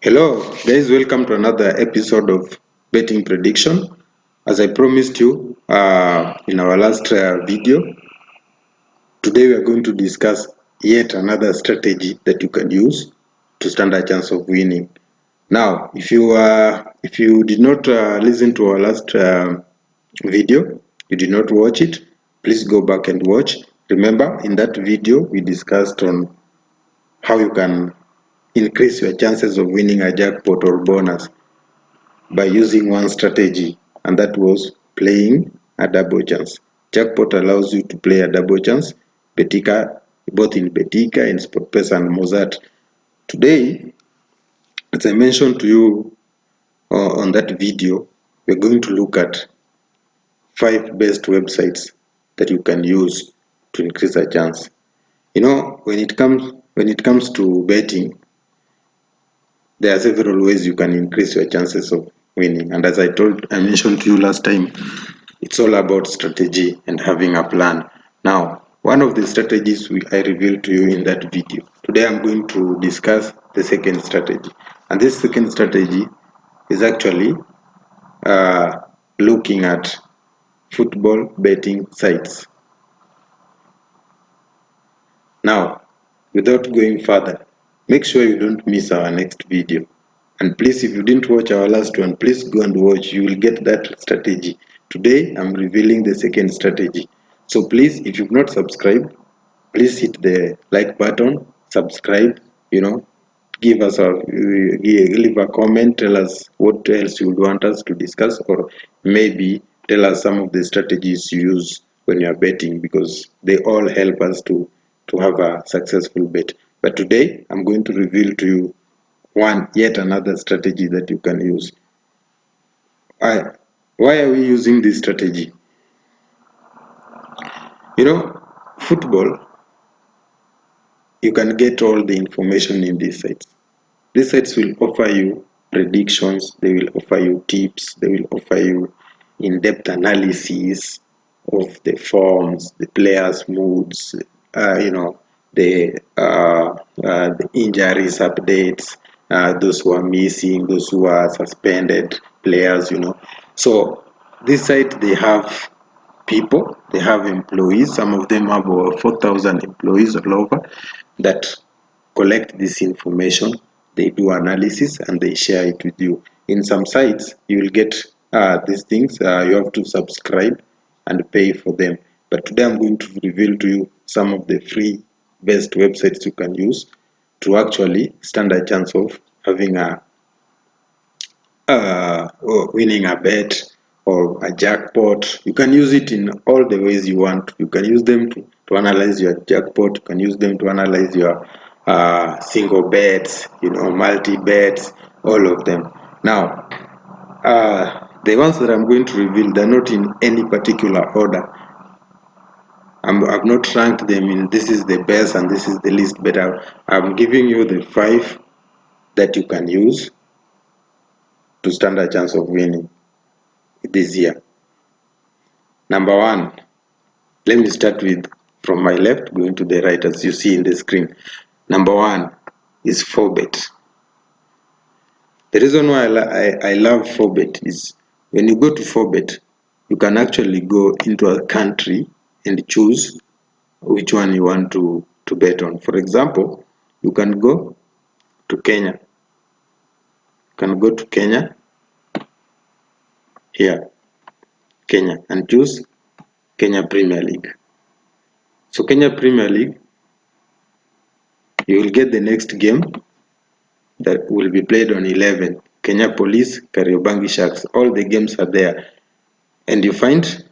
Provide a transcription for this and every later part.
Hello guys, welcome to another episode of betting prediction. As I promised you in our last video, today we are going to discuss yet another strategy that you can use to stand a chance of winning. Now, if you did not listen to our last video, you did not watch it, please go back and watch. Remember, in that video we discussed on how you can increase your chances of winning a jackpot or bonus by using one strategy, and that was playing a double chance. Jackpot allows you to play a double chance, Betika, both in Betika, in SportPesa and Mozart. Today, as I mentioned to you on that video, we're going to look at 5 best websites that you can use to increase a chance. You know, when it comes to betting, there are several ways you can increase your chances of winning, and as I mentioned to you last time, it's all about strategy and having a plan. Now, one of the strategies I revealed to you in that video. Today I'm going to discuss the second strategy, and this second strategy is actually looking at football betting sites. Now, without going further, make sure you don't miss our next video. And please, if you didn't watch our last one, please go and watch. You will get that strategy. Today, I'm revealing the second strategy. So please, if you've not subscribed, please hit the like button, subscribe, give us leave a comment, tell us what else you would want us to discuss, or maybe tell us some of the strategies you use when you are betting, because they all help us to have a successful bet. But today, I'm going to reveal to you yet another strategy that you can use. Why are we using this strategy? Football, you can get all the information in these sites. These sites will offer you predictions, they will offer you tips, they will offer you in-depth analysis of the forms, the players' moods, the injuries updates, those who are missing, those who are suspended players, So this site, they have people, they have employees. Some of them have over 4,000 employees all over that collect this information. They do analysis and they share it with you. In some sites, you will get these things. You have to subscribe and pay for them. But today I'm going to reveal to you some of the free best websites you can use to actually stand a chance of having winning a bet or a jackpot. You can use it in all the ways you want. You can use them to analyze your jackpot. You can use them to analyze your single bets, multi bets, all of them. Now, the ones that I'm going to reveal, they're not in any particular order. I've not ranked them in this is the best and this is the least, but I'm giving you the 5 that you can use to stand a chance of winning this year. Number 1, let me start with from my left going to the right, as you see in the screen. Number 1 is Forebet. The reason why I love Forebet is when you go to Forebet, you can actually go into a country and choose which one you want to bet on. For example, you can go to Kenya. You can go to Kenya, here, Kenya, and choose Kenya Premier League. So Kenya Premier League, you will get the next game that will be played on 11. Kenya Police, Kariobangi Sharks. All the games are there. And you find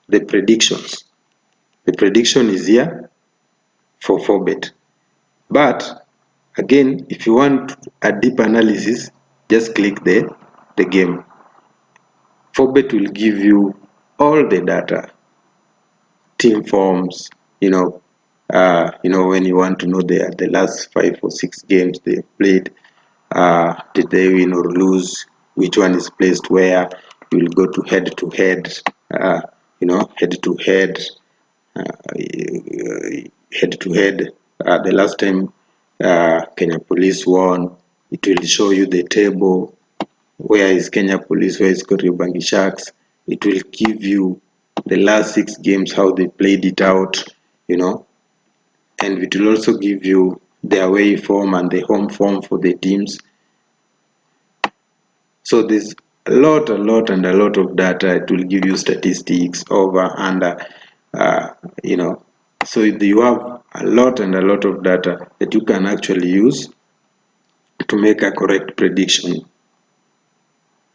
the predictions. The prediction is here for Forebet. But again, if you want a deep analysis, just click the game. Forebet will give you all the data, team forms, when you want to know the last 5 or 6 games they played, did they win or lose, which one is placed where. You will go to head to head, the last time Kenya Police won, it will show you the table. Where is Kenya Police, where is Kariobangi Sharks. It will give you the last 6 games, how they played it out, and it will also give you the away form and the home form for the teams. So there's a lot of data. It will give you statistics, over, under, so you have a lot of data that you can actually use to make a correct prediction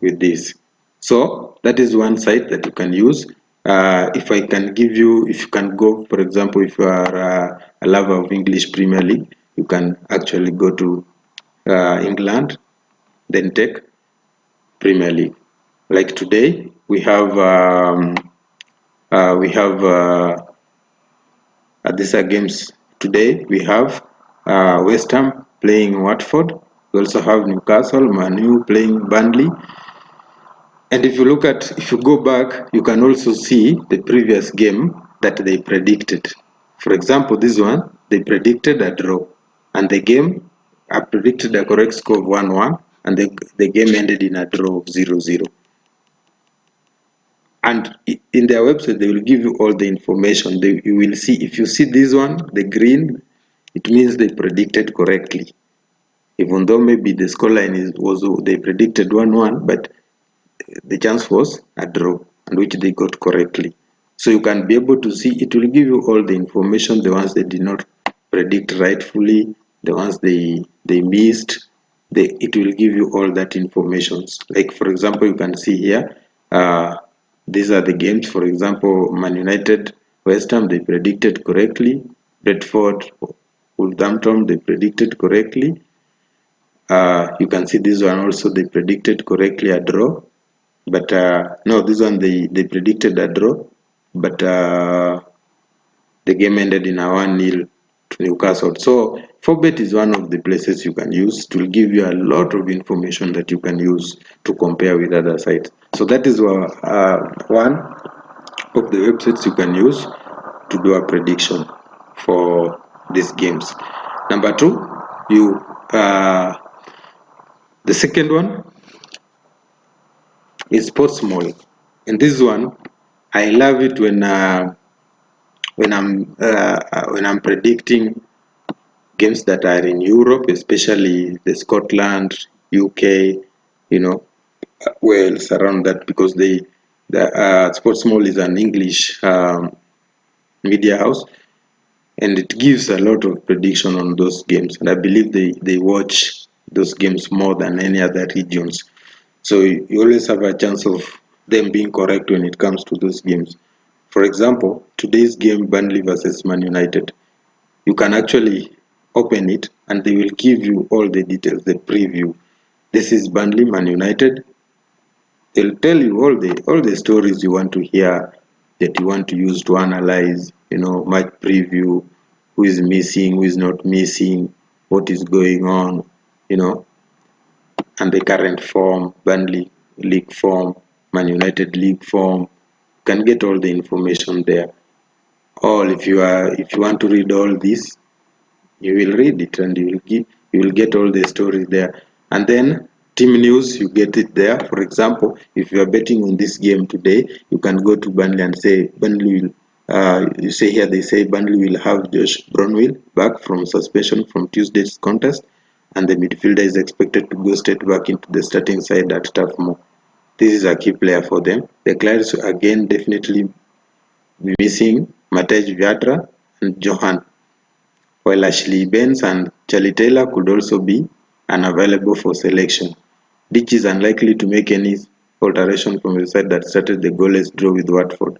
with this. So that is one site that you can use. If you can go, for example, if you are a lover of English Premier League, you can actually go to England, then take Premier League. Like today, we have these are games. Today we have West Ham playing Watford. We also have Newcastle, Man U playing Burnley. And if you go back, you can also see the previous game that they predicted. For example, this one, they predicted a draw. And the game, I predicted a correct score of 1-1, and the game ended in a draw of 0-0. And in their website, they will give you all the information. You will see, if you see this one, the green, it means they predicted correctly. Even though maybe the scoreline they predicted 1-1, but the chance was a draw, and which they got correctly. So you can be able to see, it will give you all the information, the ones they did not predict rightfully, the ones they missed. It will give you all that information. Like, for example, you can see here, these are the games. For example, Man United, West Ham, they predicted correctly. Brentford, Wolverhampton, they predicted correctly. You can see this one also, they predicted correctly a draw. But no, this one they predicted a draw, but the game ended in a 1-0 to Newcastle. So Forebet is one of the places you can use. It will give you a lot of information that you can use to compare with other sites. So that is one of the websites you can use to do a prediction for these games. Number 2, the second one is SportsMall, and this one I love it when I'm predicting games that are in Europe, especially the Scotland, UK, Wales, around that, because the SportsMall is an English media house, and it gives a lot of prediction on those games, and I believe they watch those games more than any other regions. So you always have a chance of them being correct when it comes to those games. For example, today's game, Burnley versus Man United, you can actually open it and they will give you all the details, the preview. This is Burnley, Man United. They'll tell you all the stories you want to hear, that you want to use to analyze, match preview, who is missing, who is not missing, what is going on, and the current form, Burnley league form, Man United league form. You can get all the information there. Or if you want to read all this, you will read it, and you will get all the stories there. And then team news, you get it there. For example, if you are betting on this game today, you can go to Burnley and say Burnley will. You say here, they say Burnley will have Josh Brownhill back from suspension from Tuesday's contest, and the midfielder is expected to go straight back into the starting side at Turf Moor. This is a key player for them. The Clares again definitely be missing Matej Vietra and Johan, while Ashley Benz and Charlie Taylor could also be unavailable for selection. Ditch is unlikely to make any alteration from the side that started the goalless draw with Watford,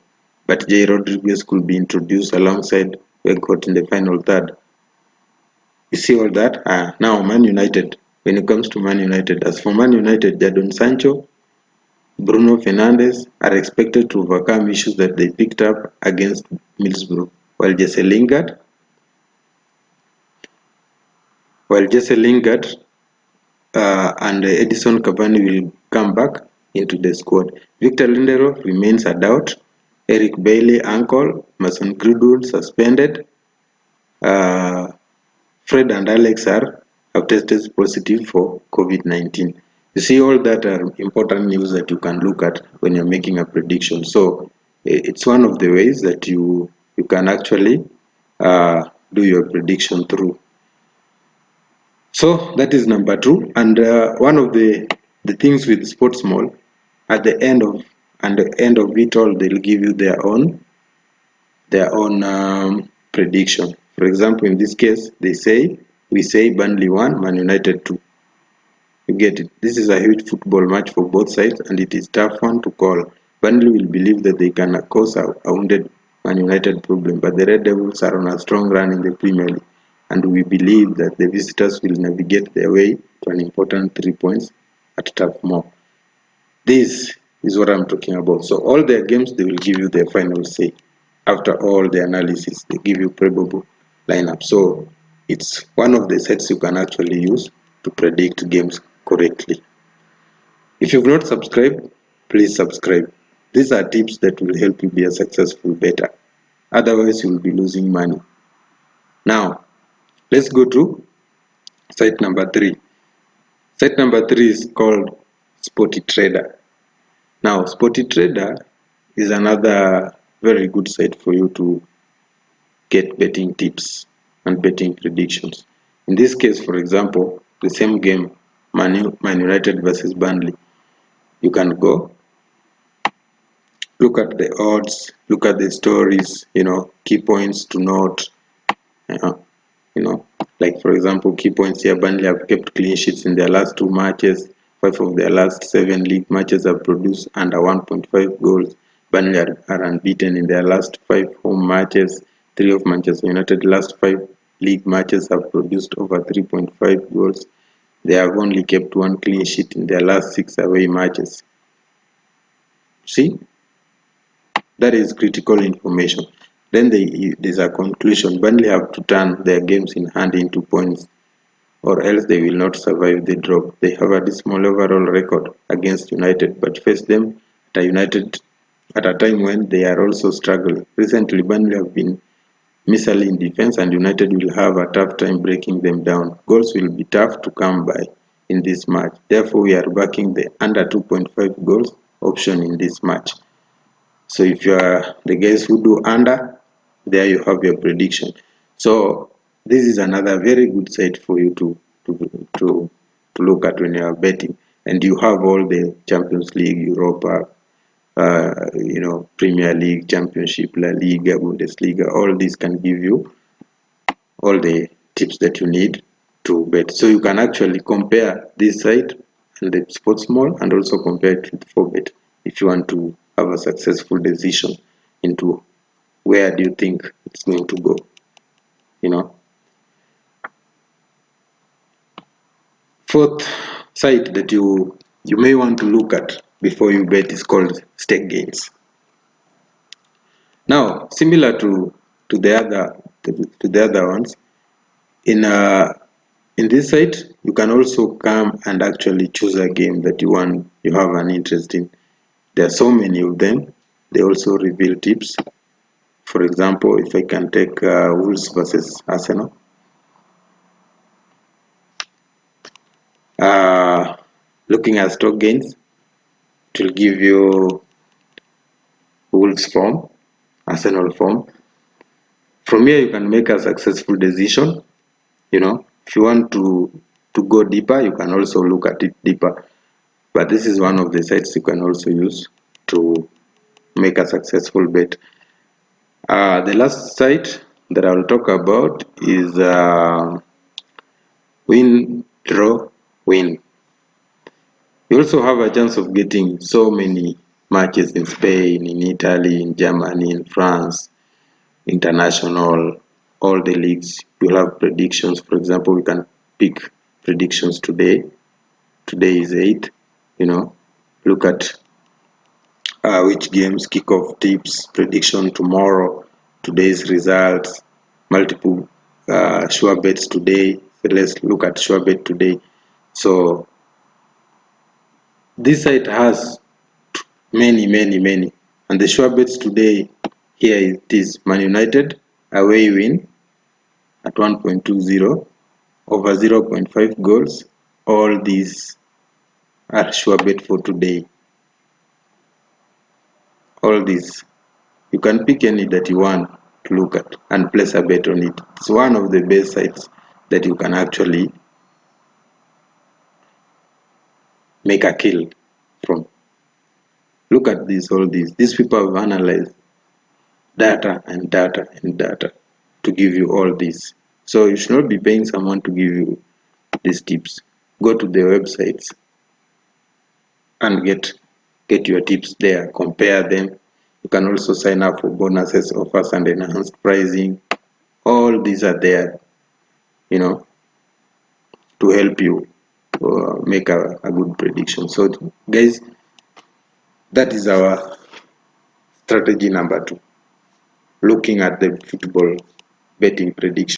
but Jay Rodriguez could be introduced alongside Weghorst in the final third. You see all that? Now Man United. When it comes to Man United, as for Man United, Jadon Sancho, Bruno Fernandes are expected to overcome issues that they picked up against Middlesbrough, while Jesse Lingard and Edison Cavani will come back into the squad. Victor Lindelof remains a doubt. Eric Bailey ankle, Mason Greenwood suspended. Fred and Alex are have tested positive for COVID-19. You see, all that are important news that you can look at when you're making a prediction. So it's one of the ways that you can actually do your prediction through. So that is number 2. And one of the things with SportsMall, at the end of it all, they'll give you their own prediction. For example, in this case, we say Burnley 1, Man United 2. You get it. This is a huge football match for both sides, and it is tough one to call. Burnley will believe that they can cause a wounded Man United problem, but the Red Devils are on a strong run in the Premier League, and we believe that the visitors will navigate their way to an important 3 points at Turf Moor. This is what I'm talking about. So all their games, they will give you their final say. After all the analysis, they give you probable lineup. So it's one of the sets you can actually use to predict games correctly. If you've not subscribed, please subscribe. These are tips that will help you be a successful bettor. Otherwise, you will be losing money. Now, let's go to site number 3. Site number 3 is called SportyTrader. Now, SportyTrader is another very good site for you to get betting tips and betting predictions. In this case, for example, the same game, Man United versus Burnley, you can go look at the odds, look at the stories, key points to note. Like for example, key points here: Burnley have kept clean sheets in their last 2 matches. 5 of their last 7 league matches have produced under 1.5 goals. Burnley are unbeaten in their last 5 home matches. 3 of Manchester United's last 5 league matches have produced over 3.5 goals. They have only kept 1 clean sheet in their last 6 away matches. See? That is critical information. Then there's a conclusion. Burnley have to turn their games in hand into points, or else they will not survive the drop. They have a dismal overall record against United, but face them at a time when they are also struggling. Recently, Burnley have been miserly in defense, and United will have a tough time breaking them down. Goals will be tough to come by in this match. Therefore, we are backing the under 2.5 goals option in this match. So if you are the guys who do under, there you have your prediction. So this is another very good site for you to look at when you are betting, and you have all the Champions League, Europa, Premier League, Championship, La Liga, Bundesliga. All these can give you all the tips that you need to bet. So you can actually compare this site and the SportsMall, and also compare it with Forebet if you want to have a successful decision into where do you think it's going to go. Fourth site that you may want to look at before you bet is called Stake Gains. Now, similar to the other ones, in this site you can also come and actually choose a game that you have an interest in. There are so many of them. They also reveal tips. For example, if I can take Wolves versus Arsenal. Looking at stock gains, it will give you Wolves form, Arsenal form. From here you can make a successful decision. If you want to go deeper, you can also look at it deeper. But this is one of the sites you can also use to make a successful bet. The last site that I will talk about is WinDrawWin. You also have a chance of getting so many matches in Spain, in Italy, in Germany, in France, international, all the leagues. You'll have predictions. For example, we can pick predictions today. Today is 8th. Look at which games, kickoff tips, prediction tomorrow, today's results, multiple sure bets today. So let's look at sure bet today. So this site has many, and the sure bets today, here it is: Man United away win at 1.20, over 0.5 goals. All these are sure bet for today. All these, you can pick any that you want to look at and place a bet on it. It's one of the best sites that you can actually make a kill from. Look at this, all these people have analyzed data and data and data to give you all this. So you should not be paying someone to give you these tips. Go to the websites and get your tips there, compare them. You can also sign up for bonuses, offers, and enhanced pricing. All these are there, you know, to help you make a good prediction. So guys, that is our strategy number 2, looking at the football betting prediction.